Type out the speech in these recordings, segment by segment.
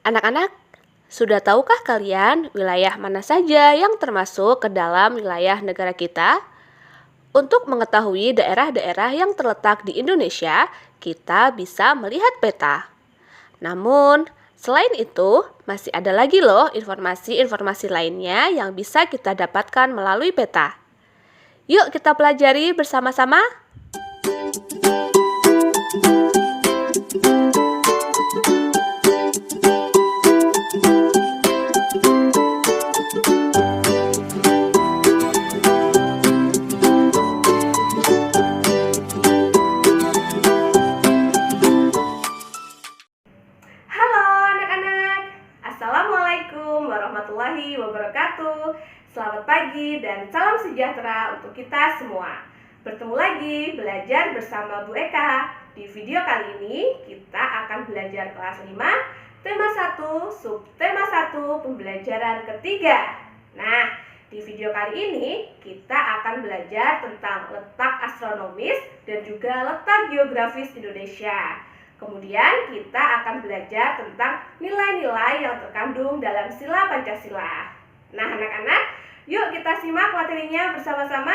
Anak-anak, sudah tahukah kalian wilayah mana saja yang termasuk ke dalam wilayah negara kita? Untuk mengetahui daerah-daerah yang terletak di Indonesia, kita bisa melihat peta. Namun, selain itu, masih ada lagi loh informasi-informasi lainnya yang bisa kita dapatkan melalui peta. Yuk kita pelajari bersama-sama. Assalamualaikum warahmatullahi wabarakatuh. Selamat pagi dan salam sejahtera untuk kita semua. Bertemu lagi belajar bersama Bu Eka. Di video kali ini kita akan belajar kelas 5, tema 1, subtema 1, pembelajaran ketiga. Nah, di video kali ini kita akan belajar tentang letak astronomis dan juga letak geografis Indonesia. Kemudian kita akan belajar tentang nilai-nilai yang terkandung dalam sila Pancasila. Nah anak-anak, yuk kita simak materinya bersama-sama.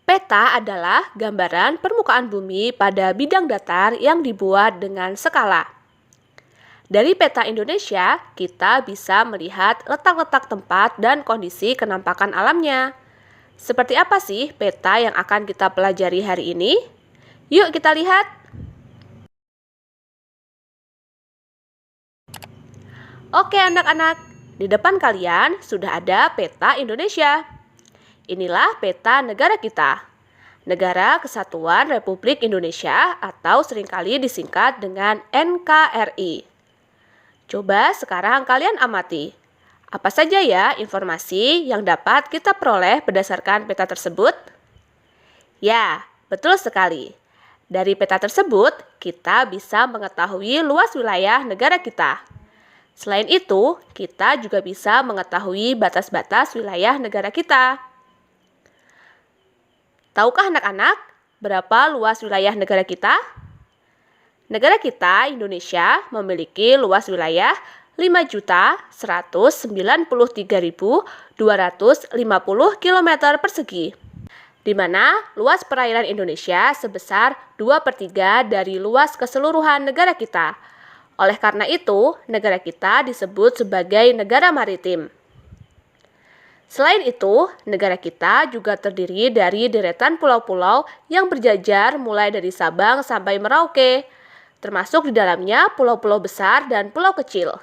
Peta adalah gambaran permukaan bumi pada bidang datar yang dibuat dengan skala. Dari peta Indonesia, kita bisa melihat letak-letak tempat dan kondisi kenampakan alamnya. Seperti apa sih peta yang akan kita pelajari hari ini? Yuk kita lihat. Oke anak-anak, di depan kalian sudah ada peta Indonesia. Inilah peta negara kita. Negara Kesatuan Republik Indonesia atau seringkali disingkat dengan NKRI. Coba sekarang kalian amati. Apa saja ya informasi yang dapat kita peroleh berdasarkan peta tersebut? Ya, betul sekali. Dari peta tersebut, kita bisa mengetahui luas wilayah negara kita. Selain itu, kita juga bisa mengetahui batas-batas wilayah negara kita. Tahukah anak-anak berapa luas wilayah negara kita? Negara kita, Indonesia, memiliki luas wilayah 5.193.250 km persegi, di mana luas perairan Indonesia sebesar 2/3 dari luas keseluruhan negara kita. Oleh karena itu, negara kita disebut sebagai negara maritim. Selain itu, negara kita juga terdiri dari deretan pulau-pulau yang berjajar mulai dari Sabang sampai Merauke, termasuk di dalamnya pulau-pulau besar dan pulau kecil.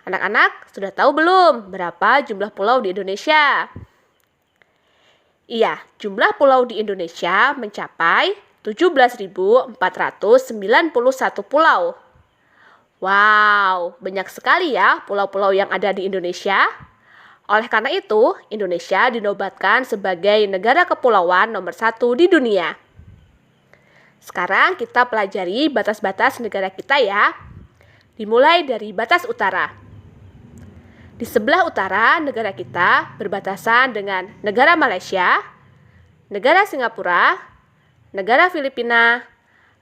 Anak-anak, sudah tahu belum berapa jumlah pulau di Indonesia? Iya, jumlah pulau di Indonesia mencapai 17.491 pulau. Wow, banyak sekali ya pulau-pulau yang ada di Indonesia. Oleh karena itu, Indonesia dinobatkan sebagai negara kepulauan nomor 1 di dunia. Sekarang kita pelajari batas-batas negara kita ya. Dimulai dari batas utara. Di sebelah utara negara kita berbatasan dengan negara Malaysia, negara Singapura, negara Filipina,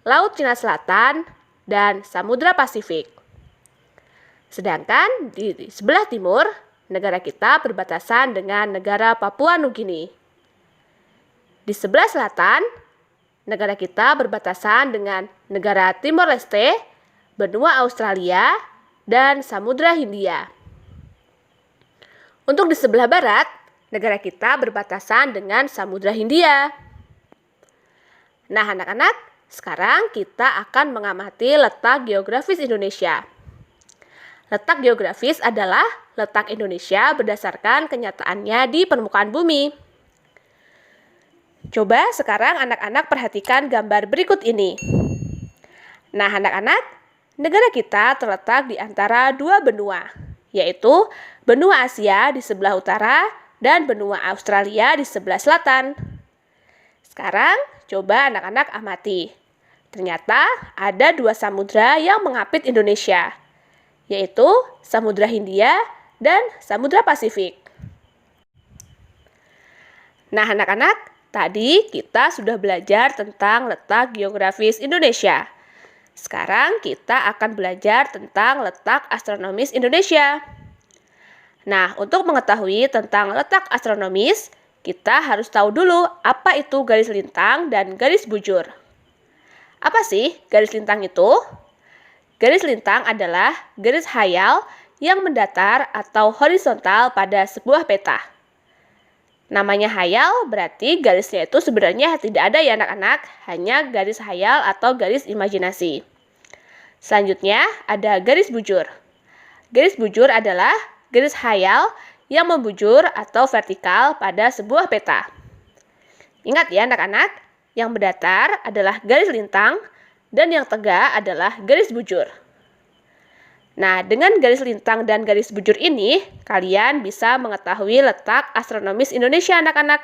Laut Cina Selatan, dan Samudra Pasifik. Sedangkan di sebelah timur, negara kita berbatasan dengan negara Papua Nugini. Di sebelah selatan, negara kita berbatasan dengan negara Timor Leste, benua Australia, dan Samudra Hindia. Untuk di sebelah barat, negara kita berbatasan dengan Samudra Hindia. Nah anak-anak, sekarang kita akan mengamati letak geografis Indonesia. Letak geografis adalah letak Indonesia berdasarkan kenyataannya di permukaan bumi. Coba sekarang anak-anak perhatikan gambar berikut ini. Nah anak-anak, negara kita terletak di antara dua benua, yaitu benua Asia di sebelah utara dan benua Australia di sebelah selatan. Sekarang coba anak-anak amati. Ternyata ada dua samudra yang mengapit Indonesia, yaitu Samudra Hindia dan Samudra Pasifik. Nah anak-anak, tadi kita sudah belajar tentang letak geografis Indonesia. Sekarang kita akan belajar tentang letak astronomis Indonesia. Nah, untuk mengetahui tentang letak astronomis, kita harus tahu dulu apa itu garis lintang dan garis bujur. Apa sih garis lintang itu? Garis lintang adalah garis hayal yang mendatar atau horizontal pada sebuah peta. Namanya hayal berarti garisnya itu sebenarnya tidak ada ya anak-anak, hanya garis hayal atau garis imajinasi. Selanjutnya ada garis bujur. Garis bujur adalah garis hayal yang membujur atau vertikal pada sebuah peta. Ingat ya anak-anak, yang mendatar adalah garis lintang dan yang tegak adalah garis bujur. Nah, dengan garis lintang dan garis bujur ini, kalian bisa mengetahui letak astronomis Indonesia anak-anak.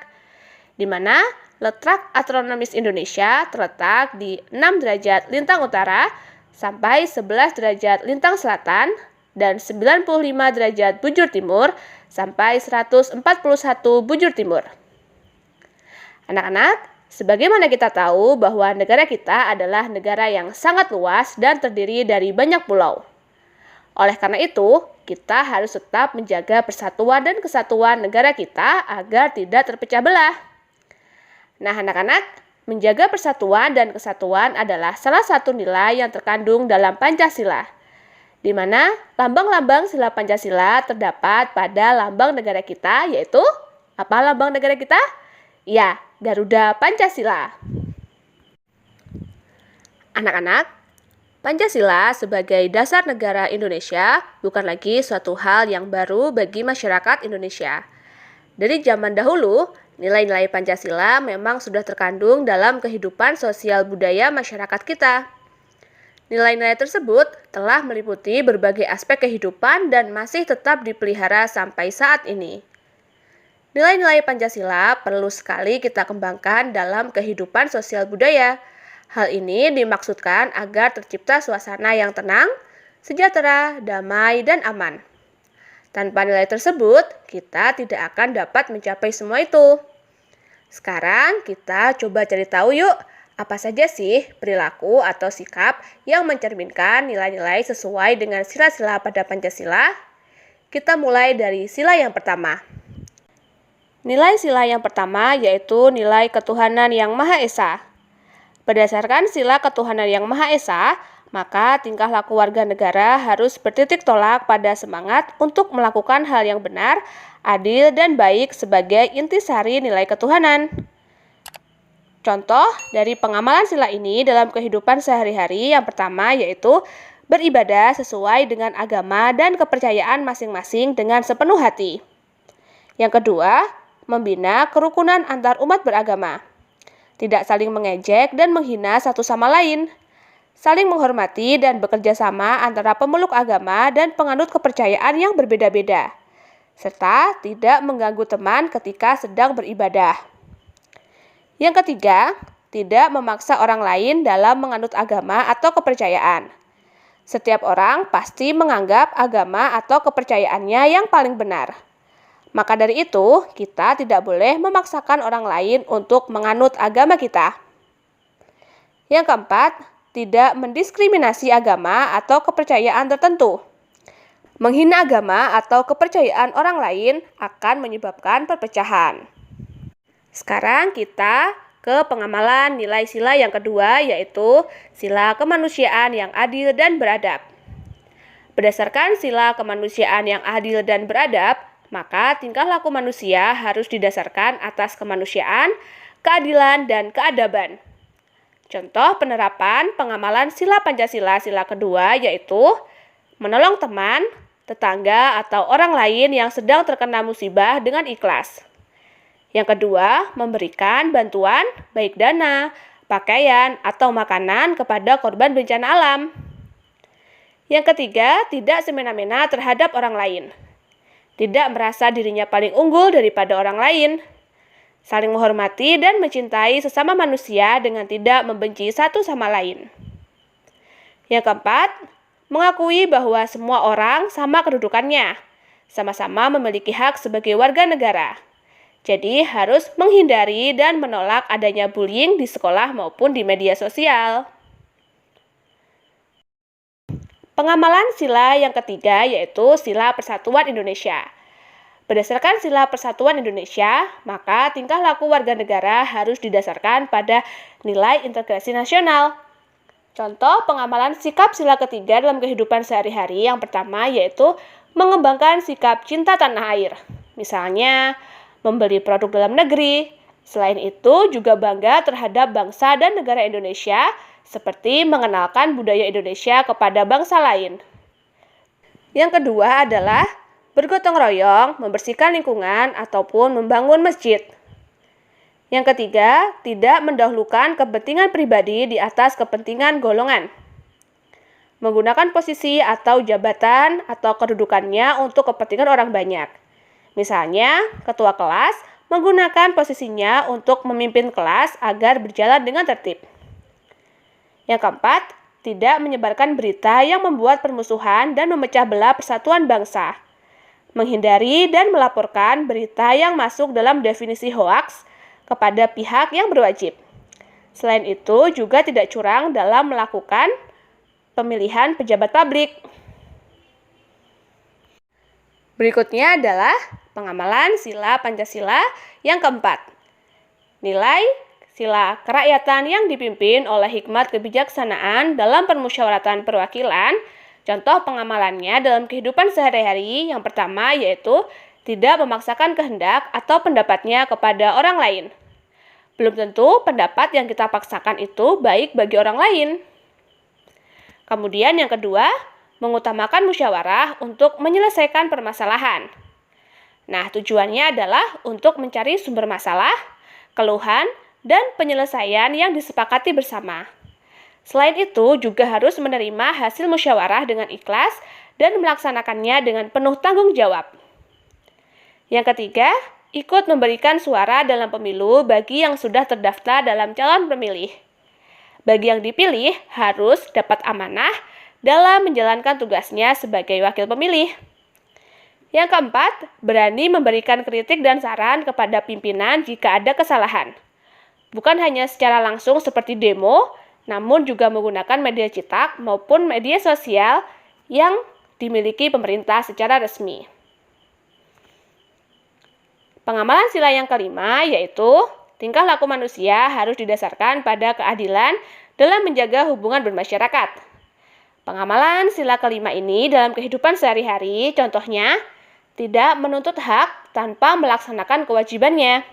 Di mana letak astronomis Indonesia terletak di 6 derajat lintang utara sampai 11 derajat lintang selatan dan 95 derajat bujur timur sampai 141 bujur timur. Anak-anak, sebagaimana kita tahu bahwa negara kita adalah negara yang sangat luas dan terdiri dari banyak pulau. Oleh karena itu, kita harus tetap menjaga persatuan dan kesatuan negara kita agar tidak terpecah belah. Nah, anak-anak, menjaga persatuan dan kesatuan adalah salah satu nilai yang terkandung dalam Pancasila, di mana lambang-lambang sila Pancasila terdapat pada lambang negara kita, yaitu apa lambang negara kita? Ya, Garuda Pancasila. Anak-anak, Pancasila sebagai dasar negara Indonesia bukan lagi suatu hal yang baru bagi masyarakat Indonesia. Dari zaman dahulu, nilai-nilai Pancasila memang sudah terkandung dalam kehidupan sosial budaya masyarakat kita. Nilai-nilai tersebut telah meliputi berbagai aspek kehidupan dan masih tetap dipelihara sampai saat ini. Nilai-nilai Pancasila perlu sekali kita kembangkan dalam kehidupan sosial budaya. Hal ini dimaksudkan agar tercipta suasana yang tenang, sejahtera, damai, dan aman. Tanpa nilai tersebut, kita tidak akan dapat mencapai semua itu. Sekarang kita coba cari tahu yuk, apa saja sih perilaku atau sikap yang mencerminkan nilai-nilai sesuai dengan sila-sila pada Pancasila? Kita mulai dari sila yang pertama. Nilai sila yang pertama yaitu nilai ketuhanan yang Maha Esa. Berdasarkan sila ketuhanan yang Maha Esa, maka tingkah laku warga negara harus bertitik tolak pada semangat untuk melakukan hal yang benar, adil, dan baik sebagai intisari nilai ketuhanan. Contoh dari pengamalan sila ini dalam kehidupan sehari-hari yang pertama yaitu beribadah sesuai dengan agama dan kepercayaan masing-masing dengan sepenuh hati. Yang kedua, membina kerukunan antar umat beragama. Tidak saling mengejek dan menghina satu sama lain. Saling menghormati dan bekerja sama antara pemeluk agama dan penganut kepercayaan yang berbeda-beda. Serta tidak mengganggu teman ketika sedang beribadah. Yang ketiga, tidak memaksa orang lain dalam menganut agama atau kepercayaan. Setiap orang pasti menganggap agama atau kepercayaannya yang paling benar. Maka dari itu, kita tidak boleh memaksakan orang lain untuk menganut agama kita. Yang keempat, tidak mendiskriminasi agama atau kepercayaan tertentu. Menghina agama atau kepercayaan orang lain akan menyebabkan perpecahan. Sekarang kita ke pengamalan nilai sila yang kedua, yaitu sila kemanusiaan yang adil dan beradab. Berdasarkan sila kemanusiaan yang adil dan beradab, maka tingkah laku manusia harus didasarkan atas kemanusiaan, keadilan, dan keadaban. Contoh penerapan pengamalan sila Pancasila sila kedua yaitu menolong teman, tetangga, atau orang lain yang sedang terkena musibah dengan ikhlas. Yang kedua, memberikan bantuan baik dana, pakaian, atau makanan kepada korban bencana alam. Yang ketiga, tidak semena-mena terhadap orang lain. Tidak merasa dirinya paling unggul daripada orang lain. Saling menghormati dan mencintai sesama manusia dengan tidak membenci satu sama lain. Yang keempat, mengakui bahwa semua orang sama kedudukannya, sama-sama memiliki hak sebagai warga negara. Jadi harus menghindari dan menolak adanya bullying di sekolah maupun di media sosial. Pengamalan sila yang ketiga yaitu Sila Persatuan Indonesia. Berdasarkan Sila Persatuan Indonesia, maka tingkah laku warga negara harus didasarkan pada nilai integrasi nasional. Contoh pengamalan sikap sila ketiga dalam kehidupan sehari-hari yang pertama yaitu mengembangkan sikap cinta tanah air. Misalnya, membeli produk dalam negeri. Selain itu, juga bangga terhadap bangsa dan negara Indonesia, seperti mengenalkan budaya Indonesia kepada bangsa lain. Yang kedua adalah bergotong royong, membersihkan lingkungan, ataupun membangun masjid. Yang ketiga, tidak mendahulukan kepentingan pribadi di atas kepentingan golongan. Menggunakan posisi atau jabatan atau kedudukannya untuk kepentingan orang banyak. Misalnya, ketua kelas menggunakan posisinya untuk memimpin kelas agar berjalan dengan tertib. Yang keempat, tidak menyebarkan berita yang membuat permusuhan dan memecah belah persatuan bangsa. Menghindari dan melaporkan berita yang masuk dalam definisi hoaks kepada pihak yang berwajib. Selain itu, juga tidak curang dalam melakukan pemilihan pejabat publik. Berikutnya adalah pengamalan sila Pancasila yang keempat. Nilai sila kerakyatan yang dipimpin oleh hikmat kebijaksanaan dalam permusyawaratan perwakilan. Contoh pengamalannya dalam kehidupan sehari-hari yang pertama yaitu tidak memaksakan kehendak atau pendapatnya kepada orang lain. Belum tentu pendapat yang kita paksakan itu baik bagi orang lain. Kemudian yang kedua, mengutamakan musyawarah untuk menyelesaikan permasalahan. Nah, tujuannya adalah untuk mencari sumber masalah, keluhan, dan penyelesaian yang disepakati bersama. Selain itu, juga harus menerima hasil musyawarah dengan ikhlas dan melaksanakannya dengan penuh tanggung jawab. Yang ketiga, ikut memberikan suara dalam pemilu bagi yang sudah terdaftar dalam calon pemilih. Bagi yang dipilih harus dapat amanah dalam menjalankan tugasnya sebagai wakil pemilih. Yang keempat, berani memberikan kritik dan saran kepada pimpinan jika ada kesalahan. Bukan hanya secara langsung seperti demo, namun juga menggunakan media cetak maupun media sosial yang dimiliki pemerintah secara resmi. Pengamalan sila yang kelima yaitu tingkah laku manusia harus didasarkan pada keadilan dalam menjaga hubungan bermasyarakat. Pengamalan sila kelima ini dalam kehidupan sehari-hari contohnya tidak menuntut hak tanpa melaksanakan kewajibannya.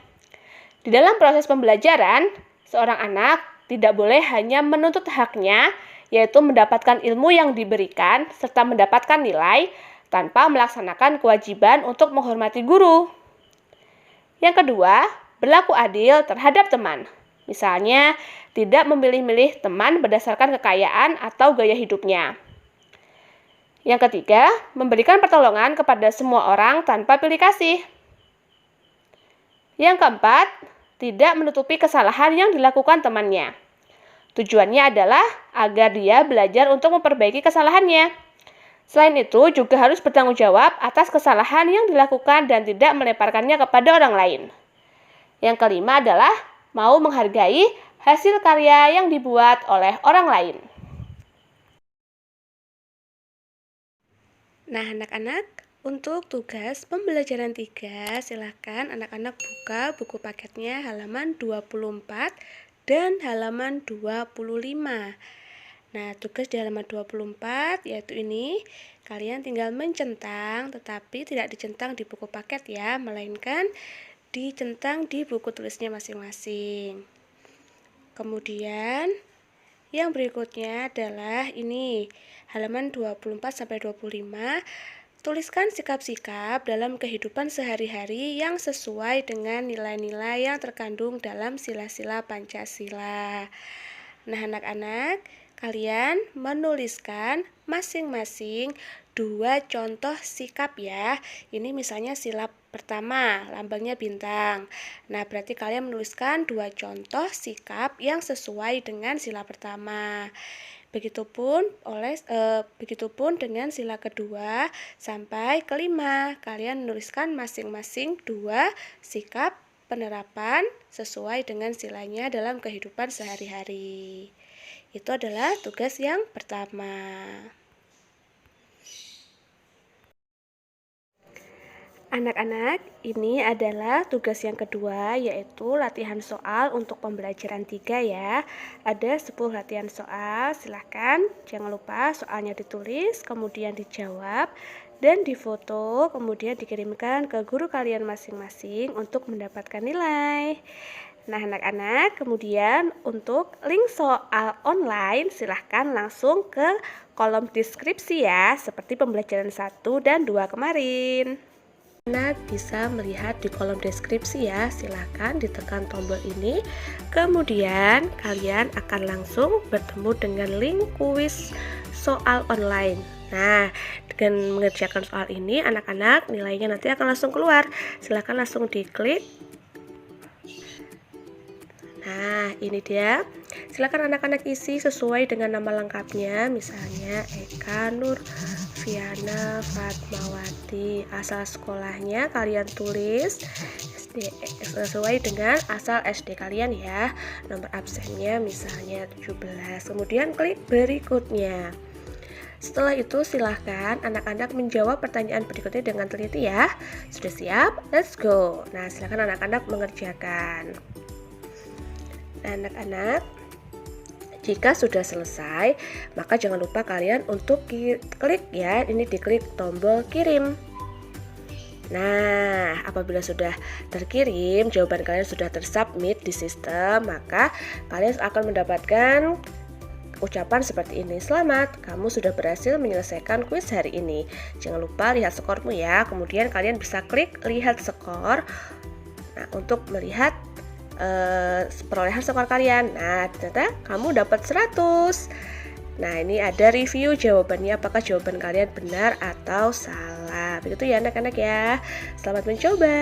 Di dalam proses pembelajaran, seorang anak tidak boleh hanya menuntut haknya, yaitu mendapatkan ilmu yang diberikan serta mendapatkan nilai tanpa melaksanakan kewajiban untuk menghormati guru. Yang kedua, berlaku adil terhadap teman. Misalnya, tidak memilih-milih teman berdasarkan kekayaan atau gaya hidupnya. Yang ketiga, memberikan pertolongan kepada semua orang tanpa pilih kasih. Yang keempat, tidak menutupi kesalahan yang dilakukan temannya. Tujuannya adalah agar dia belajar untuk memperbaiki kesalahannya. Selain itu, juga harus bertanggung jawab atas kesalahan yang dilakukan dan tidak melemparkannya kepada orang lain. Yang kelima adalah mau menghargai hasil karya yang dibuat oleh orang lain. Nah, anak-anak, untuk tugas pembelajaran 3, silakan anak-anak buka buku paketnya halaman 24 dan halaman 25. Nah, tugas di halaman 24 yaitu ini, kalian tinggal mencentang, tetapi tidak dicentang di buku paket ya, melainkan dicentang di buku tulisnya masing-masing. Kemudian, yang berikutnya adalah ini, halaman 24 sampai 25. Tuliskan sikap-sikap dalam kehidupan sehari-hari yang sesuai dengan nilai-nilai yang terkandung dalam sila-sila Pancasila. Nah, anak-anak, kalian menuliskan masing-masing 2 contoh sikap ya. Ini misalnya sila pertama, lambangnya bintang. Nah, berarti kalian menuliskan 2 contoh sikap yang sesuai dengan sila pertama. Begitupun dengan sila kedua sampai kelima. Kalian menuliskan masing-masing 2 sikap penerapan sesuai dengan silanya dalam kehidupan sehari-hari. Itu adalah tugas yang pertama. Anak-anak, ini adalah tugas yang kedua, yaitu latihan soal untuk pembelajaran 3 ya. Ada 10 latihan soal, silahkan jangan lupa soalnya ditulis, kemudian dijawab, dan difoto, kemudian dikirimkan ke guru kalian masing-masing untuk mendapatkan nilai. Nah, anak-anak, kemudian untuk link soal online, silahkan langsung ke kolom deskripsi ya, seperti pembelajaran 1 dan 2 kemarin. Anak bisa melihat di kolom deskripsi ya, silahkan ditekan tombol ini, kemudian kalian akan langsung bertemu dengan link kuis soal online. Nah, dengan mengerjakan soal ini anak-anak nilainya nanti akan langsung keluar, silahkan langsung diklik. Nah, ini dia. Silakan anak-anak isi sesuai dengan nama lengkapnya, misalnya Eka Nur Viana Fatmawati. Asal sekolahnya kalian tulis sesuai dengan asal SD kalian ya. Nomor absennya misalnya 17. Kemudian klik berikutnya. Setelah itu silahkan anak-anak menjawab pertanyaan berikutnya dengan teliti ya. Sudah siap? Let's go. Nah, silahkan anak-anak mengerjakan. Nah, anak-anak, jika sudah selesai, maka jangan lupa kalian untuk klik ya, ini diklik tombol kirim. Nah, apabila sudah terkirim, jawaban kalian sudah tersubmit di sistem, maka kalian akan mendapatkan ucapan seperti ini. Selamat, kamu sudah berhasil menyelesaikan kuis hari ini. Jangan lupa lihat skormu ya. Kemudian kalian bisa klik lihat skor. Nah, untuk melihat perolehan skor kalian. Nah, ternyata kamu dapat 100. Nah, ini ada review jawabannya, apakah jawaban kalian benar atau salah. Begitu ya anak-anak ya. Selamat mencoba.